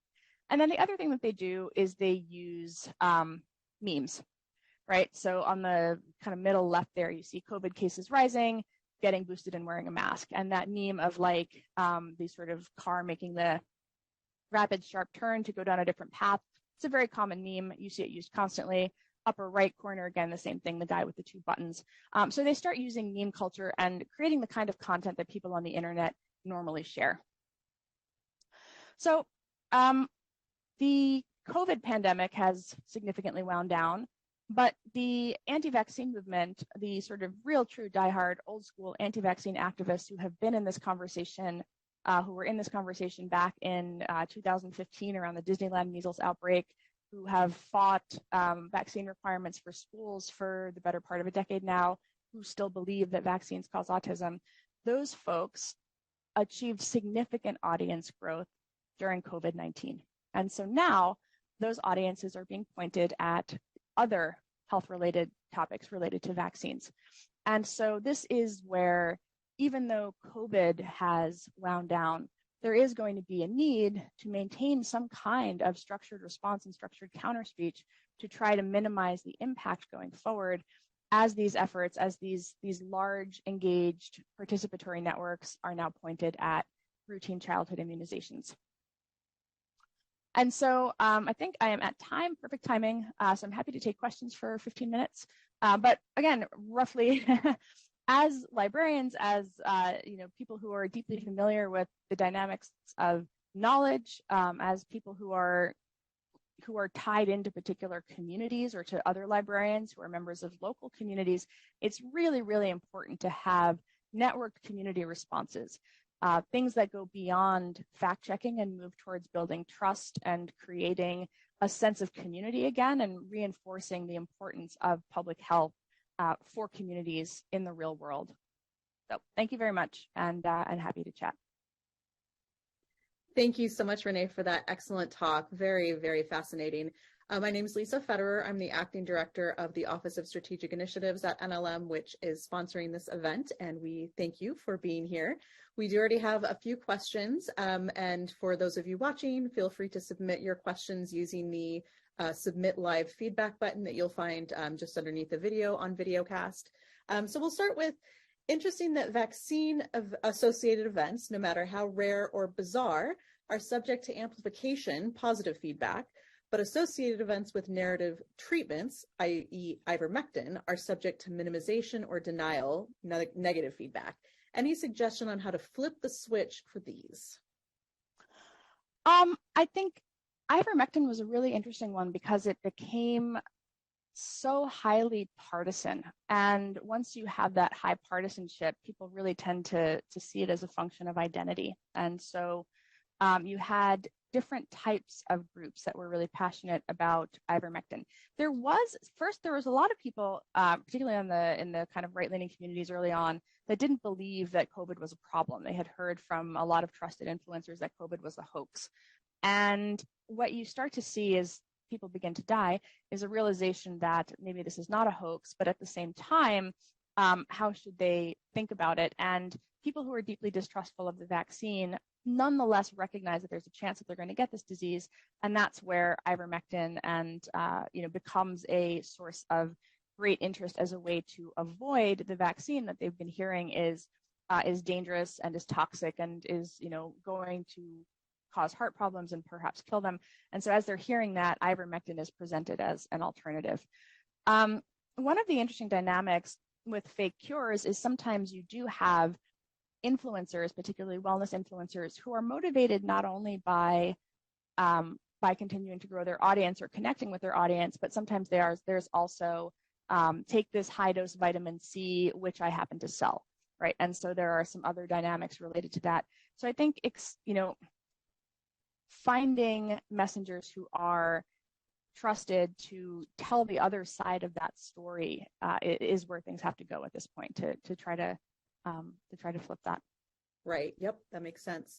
And then the other thing that they do is they use memes, right? So on the kind of middle left there, you see COVID cases rising, getting boosted and wearing a mask. And that meme of the sort of car making the rapid sharp turn to go down a different path. It's a very common meme. You see it used constantly. Upper right corner, again, the same thing, the guy with the 2 buttons. So they start using meme culture and creating the kind of content that people on the internet normally share. So the COVID pandemic has significantly wound down, but the anti-vaccine movement, the sort of real true diehard old school anti-vaccine activists who have been in this conversation, who were in this conversation back in 2015 around the Disneyland measles outbreak, who have fought vaccine requirements for schools for the better part of a decade now, who still believe that vaccines cause autism, those folks achieved significant audience growth during COVID-19. And so now those audiences are being pointed at other health-related topics related to vaccines. And so this is where, even though COVID has wound down, there is going to be a need to maintain some kind of structured response and structured counterspeech to try to minimize the impact going forward as these efforts, as these large engaged participatory networks are now pointed at routine childhood immunizations. And so I think I am at time, perfect timing. So I'm happy to take questions for 15 minutes. But again, roughly, as librarians, as people who are deeply familiar with the dynamics of knowledge, as people who are tied into particular communities or to other librarians who are members of local communities, it's really, really important to have networked community responses. Things that go beyond fact checking and move towards building trust and creating a sense of community again, and reinforcing the importance of public health for communities in the real world. So thank you very much, and happy to chat. Thank you so much, Renee, for that excellent talk. Very, very fascinating. My name is Lisa Federer. I'm the acting director of the Office of Strategic Initiatives at NLM, which is sponsoring this event, and we thank you for being here. We do already have a few questions, and for those of you watching, feel free to submit your questions using the Submit Live Feedback button that you'll find just underneath the video on Videocast. So we'll start with, interesting that vaccine-associated events, no matter how rare or bizarre, are subject to amplification, positive feedback, but associated events with narrative treatments, i.e. ivermectin, are subject to minimization or denial, negative feedback. Any suggestion on how to flip the switch for these? I think ivermectin was a really interesting one because it became so highly partisan. And once you have that high partisanship, people really tend to see it as a function of identity. And so you had different types of groups that were really passionate about ivermectin. There was a lot of people, particularly in the kind of right-leaning communities early on, that didn't believe that COVID was a problem. They had heard from a lot of trusted influencers that COVID was a hoax. And what you start to see as people begin to die is a realization that maybe this is not a hoax, but at the same time, how should they think about it? And people who are deeply distrustful of the vaccine nonetheless recognize that there's a chance that they're going to get this disease, and that's where ivermectin becomes a source of great interest as a way to avoid the vaccine that they've been hearing is dangerous and is toxic and is going to cause heart problems and perhaps kill them. And so as they're hearing that, ivermectin is presented as an alternative. One of the interesting dynamics with fake cures is sometimes you do have influencers, particularly wellness influencers, who are motivated not only by continuing to grow their audience or connecting with their audience, but sometimes there's also take this high dose vitamin C, which I happen to sell, right? And so there are some other dynamics related to that. So I think finding messengers who are trusted to tell the other side of that story is where things have to go at this point to try to flip that. Right. Yep. That makes sense.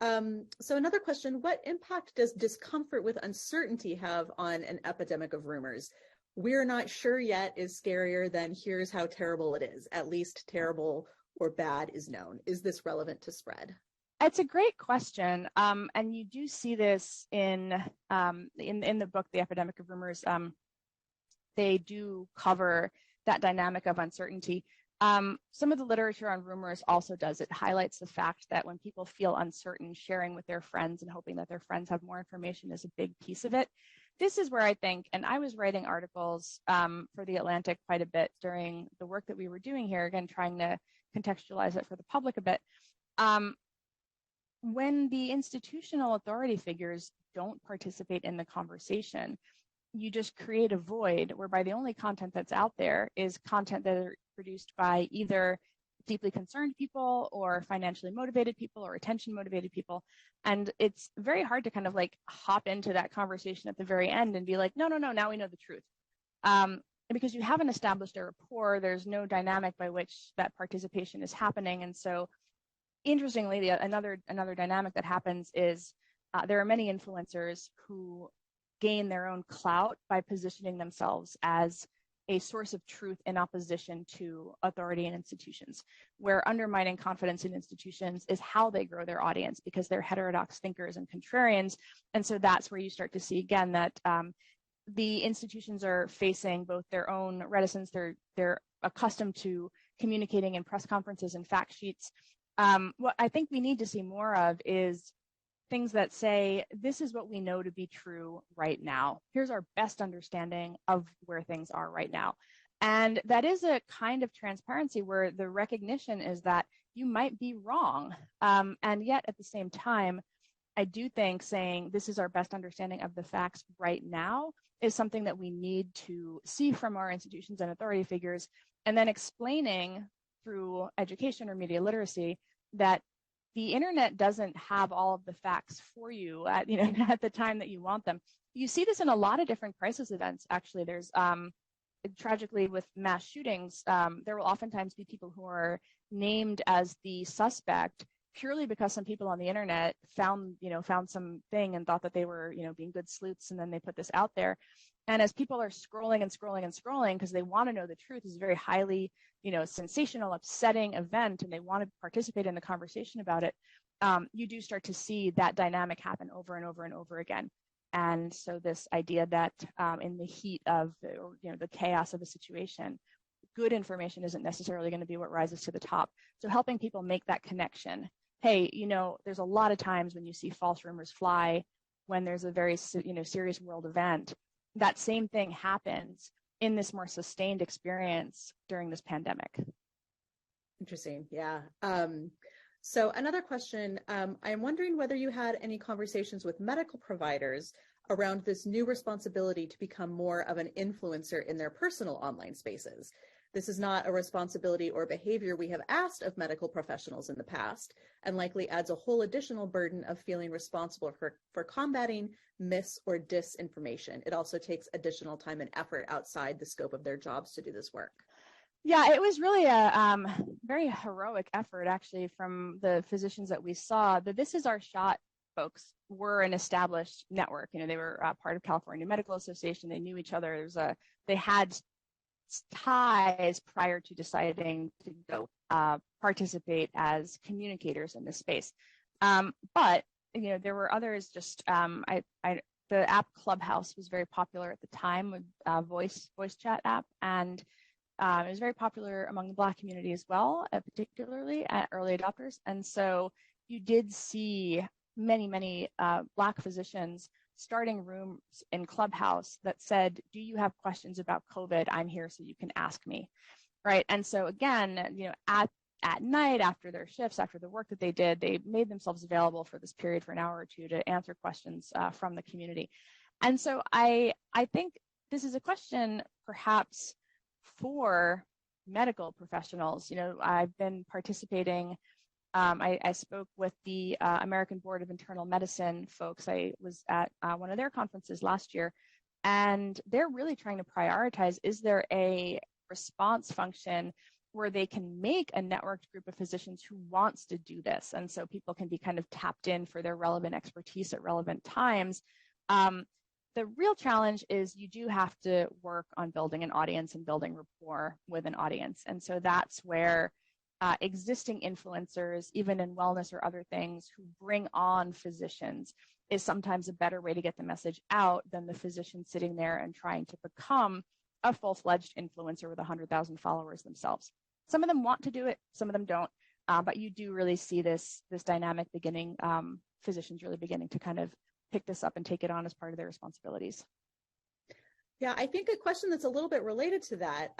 So another question, what impact does discomfort with uncertainty have on an epidemic of rumors? We're not sure yet is scarier than here's how terrible it is. At least terrible or bad is known. Is this relevant to spread? It's a great question, and you do see this in the book, The Epidemic of Rumors. They do cover that dynamic of uncertainty. Some of the literature on rumors also does. It highlights the fact that when people feel uncertain, sharing with their friends and hoping that their friends have more information is a big piece of it. This is where I think, and I was writing articles for The Atlantic quite a bit during the work that we were doing here, again, trying to contextualize it for the public a bit. When the institutional authority figures don't participate in the conversation, you just create a void whereby the only content that's out there is content that are produced by either deeply concerned people or financially motivated people or attention motivated people. And it's very hard to kind of like hop into that conversation at the very end and be like, no, now we know the truth. Because you haven't established a rapport, there's no dynamic by which that participation is happening. And so interestingly, another dynamic that happens is there are many influencers who gain their own clout by positioning themselves as a source of truth in opposition to authority and institutions, where undermining confidence in institutions is how they grow their audience, because they're heterodox thinkers and contrarians. And so that's where you start to see again that the institutions are facing both their own reticence. They're accustomed to communicating in press conferences and fact sheets. What I think we need to see more of is things that say, this is what we know to be true right now. Here's our best understanding of where things are right now. And that is a kind of transparency where the recognition is that you might be wrong. And yet at the same time, I do think saying this is our best understanding of the facts right now is something that we need to see from our institutions and authority figures, and then explaining through education or media literacy that the internet doesn't have all of the facts for you at, at the time that you want them. You see this in a lot of different crisis events. Actually, there's tragically with mass shootings, there will oftentimes be people who are named as the suspect purely because some people on the internet found something and thought that they were, being good sleuths, and then they put this out there. And as people are scrolling and scrolling and scrolling because they want to know the truth, it's a very highly, sensational, upsetting event, and they want to participate in the conversation about it. You do start to see that dynamic happen over and over and over again. And so this idea that in the heat of, the chaos of a situation, good information isn't necessarily going to be what rises to the top. So helping people make that connection. Hey, there's a lot of times when you see false rumors fly, when there's a very, serious world event, that same thing happens in this more sustained experience during this pandemic. Interesting. Yeah. So another question, I'm wondering whether you had any conversations with medical providers around this new responsibility to become more of an influencer in their personal online spaces. This is not a responsibility or behavior we have asked of medical professionals in the past, and likely adds a whole additional burden of feeling responsible for combating mis or disinformation. It also takes additional time and effort outside the scope of their jobs to do this work. Yeah, it was really a very heroic effort, actually, from the physicians that we saw. The This Is Our Shot folks were an established network. They were part of California Medical Association. They knew each other. They had ties prior to deciding to go participate as communicators in this space. But there were others. Just the app Clubhouse was very popular at the time, with voice chat app, and it was very popular among the Black community as well, particularly at early adopters. And so you did see many Black physicians starting rooms in Clubhouse that said, do you have questions about COVID? I'm here so you can ask me, right? And so again, at night, after their shifts, after the work that they did, they made themselves available for this period for an hour or two to answer questions from the community. And so I think this is a question perhaps for medical professionals. I've been participating. I spoke with the American Board of Internal Medicine folks. I was at one of their conferences last year, and they're really trying to prioritize, is there a response function where they can make a networked group of physicians who wants to do this? And so people can be kind of tapped in for their relevant expertise at relevant times. The real challenge is you do have to work on building an audience and building rapport with an audience. And so that's where existing influencers, even in wellness or other things, who bring on physicians is sometimes a better way to get the message out than the physician sitting there and trying to become a full-fledged influencer with 100,000 followers themselves. Some of them want to do it, some of them don't, but you do really see this dynamic beginning, physicians really beginning to kind of pick this up and take it on as part of their responsibilities. Yeah, I think a question that's a little bit related to that.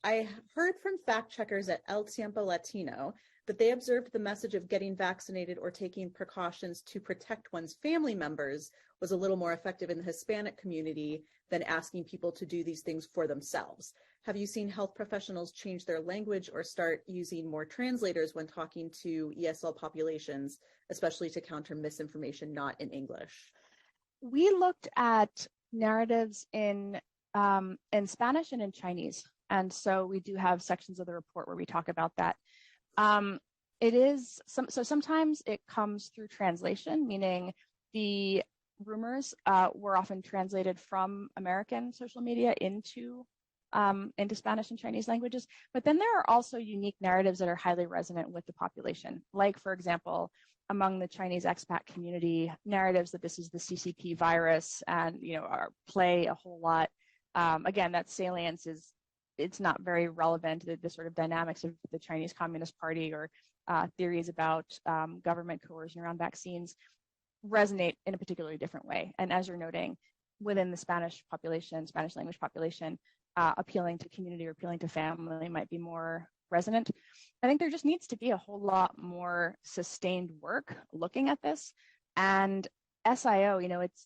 I heard from fact checkers at El Tiempo Latino that they observed the message of getting vaccinated or taking precautions to protect one's family members was a little more effective in the Hispanic community than asking people to do these things for themselves. Have you seen health professionals change their language or start using more translators when talking to ESL populations, especially to counter misinformation not in English? We looked at narratives in Spanish and in Chinese. And so we do have sections of the report where we talk about that. Sometimes it comes through translation, meaning the rumors were often translated from American social media into Spanish and Chinese languages. But then there are also unique narratives that are highly resonant with the population. Like, for example, among the Chinese expat community, narratives that this is the CCP virus and, play a whole lot. Again, that salience it's not very relevant to the sort of dynamics of the Chinese Communist Party or theories about government coercion around vaccines resonate in a particularly different way. And as you're noting, within the Spanish language population, appealing to community or appealing to family might be more resonant. I think there just needs to be a whole lot more sustained work looking at this. And SIO, it's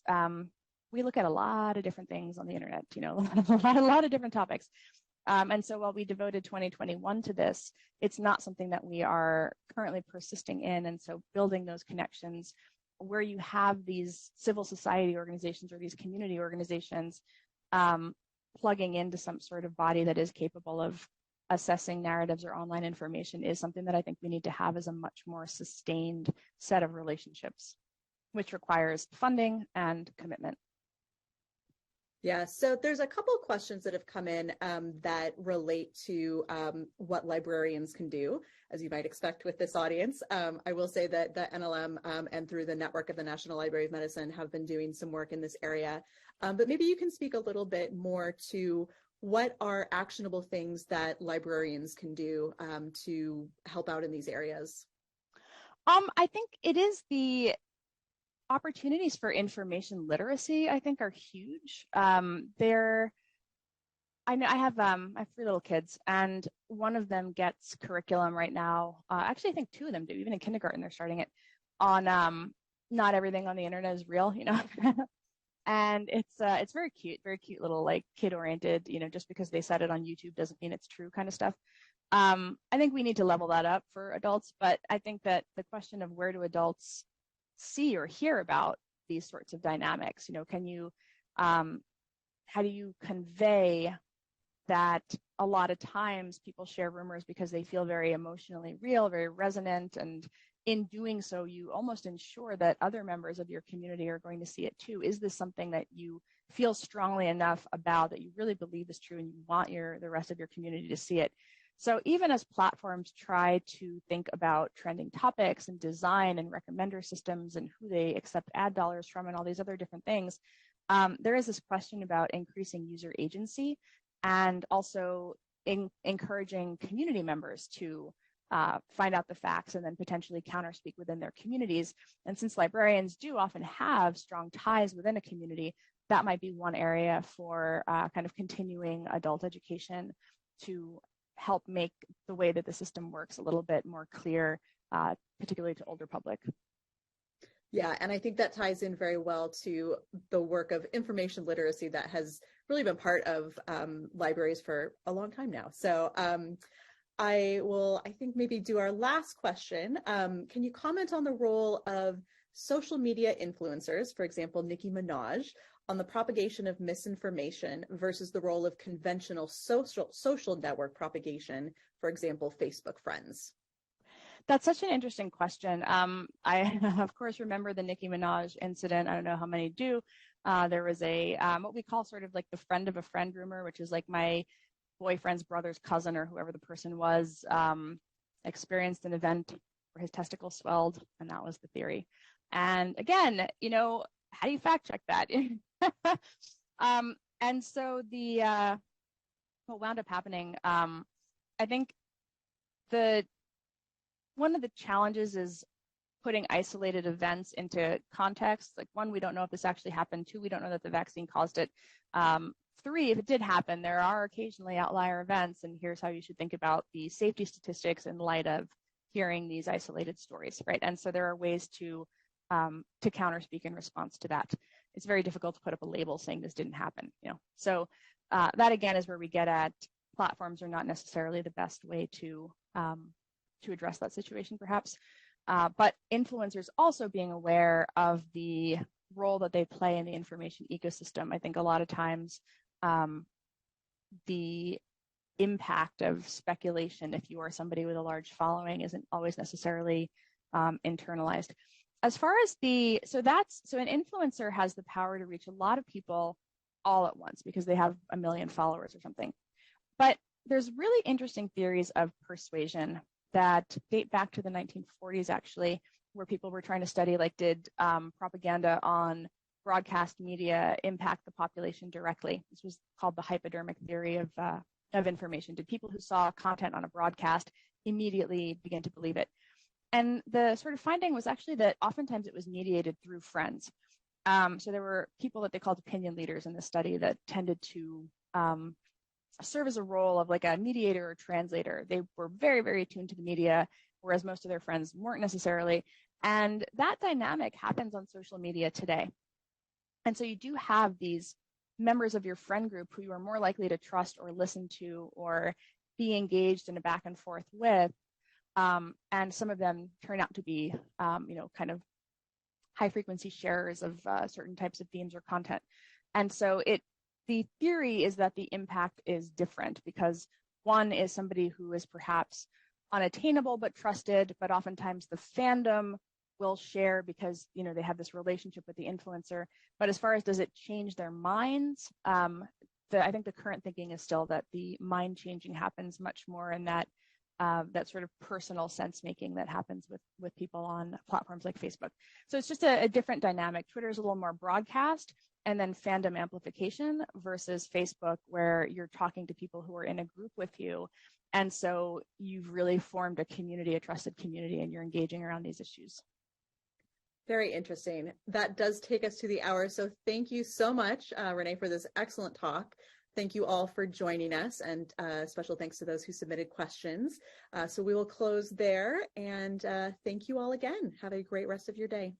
we look at a lot of different things on the internet, a lot of different topics. And so while we devoted 2021 to this, it's not something that we are currently persisting in. And so building those connections where you have these civil society organizations or these community organizations plugging into some sort of body that is capable of assessing narratives or online information is something that I think we need to have as a much more sustained set of relationships, which requires funding and commitment. Yeah, so there's a couple of questions that have come in that relate to what librarians can do, as you might expect with this audience. I will say that the NLM and through the network of the National Library of Medicine have been doing some work in this area. But maybe you can speak a little bit more to what are actionable things that librarians can do to help out in these areas? I think it is the opportunities for information literacy, I think, are huge. I know I have 3 little kids, and one of them gets curriculum right now. Actually, I think 2 of them do. Even in kindergarten, they're starting it on not everything on the internet is real, And it's very cute little like kid-oriented. Just because they said it on YouTube doesn't mean it's true kind of stuff. I think we need to level that up for adults, but I think that the question of where do adults see or hear about these sorts of dynamics, can you how do you convey that a lot of times people share rumors because they feel very emotionally real, very resonant, and in doing so you almost ensure that other members of your community are going to see it too. Is this something that you feel strongly enough about that you really believe is true and you want the rest of your community to see it? So even as platforms try to think about trending topics and design and recommender systems and who they accept ad dollars from and all these other different things, there is this question about increasing user agency and also encouraging community members to find out the facts and then potentially counterspeak within their communities. And since librarians do often have strong ties within a community, that might be one area for kind of continuing adult education to help make the way that the system works a little bit more clear, particularly to older public. Yeah, and I think that ties in very well to the work of information literacy that has really been part of libraries for a long time now. So I will, I think, maybe do our last question. Can you comment on the role of social media influencers, for example, Nicki Minaj, on the propagation of misinformation versus the role of conventional social network propagation, for example, Facebook friends? That's such an interesting question. I, of course, remember the Nicki Minaj incident. I don't know how many do. There was a what we call sort of like the friend of a friend rumor, which is like my boyfriend's brother's cousin or whoever the person was experienced an event where his testicles swelled, and that was the theory. And again, how do you fact check that? And so what wound up happening, I think one of the challenges is putting isolated events into context. Like 1, we don't know if this actually happened. 2, we don't know that the vaccine caused it. 3, if it did happen, there are occasionally outlier events, and here's how you should think about the safety statistics in light of hearing these isolated stories, right? And so there are ways to counterspeak in response to that. It's very difficult to put up a label saying this didn't happen, So that again is where we get at platforms are not necessarily the best way to address that situation, perhaps. But influencers also being aware of the role that they play in the information ecosystem. I think a lot of times the impact of speculation, if you are somebody with a large following, isn't always necessarily internalized. as far as so an influencer has the power to reach a lot of people all at once because they have 1 million followers or something. But there's really interesting theories of persuasion that date back to the 1940s, actually, where people were trying to study, like, did propaganda on broadcast media impact the population directly? This was called the hypodermic theory of information. Did people who saw content on a broadcast immediately begin to believe it? And the sort of finding was actually that oftentimes it was mediated through friends. So there were people that they called opinion leaders in the study that tended to serve as a role of like a mediator or translator. They were very, very attuned to the media, whereas most of their friends weren't necessarily. And that dynamic happens on social media today. And so you do have these members of your friend group who you are more likely to trust or listen to or be engaged in a back and forth with. And some of them turn out to be, kind of high frequency sharers of certain types of themes or content. And so the theory is that the impact is different because one is somebody who is perhaps unattainable but trusted, but oftentimes the fandom will share because, they have this relationship with the influencer. But as far as does it change their minds, I think the current thinking is still that the mind changing happens much more in that sort of personal sense making that happens with people on platforms like Facebook. So it's just a different dynamic. Twitter is a little more broadcast and then fandom amplification versus Facebook, where you're talking to people who are in a group with you. And so you've really formed a community, a trusted community, and you're engaging around these issues. Very interesting. That does take us to the hour. So thank you so much, Renée, for this excellent talk. Thank you all for joining us, and special thanks to those who submitted questions. So we will close there, and thank you all again. Have a great rest of your day.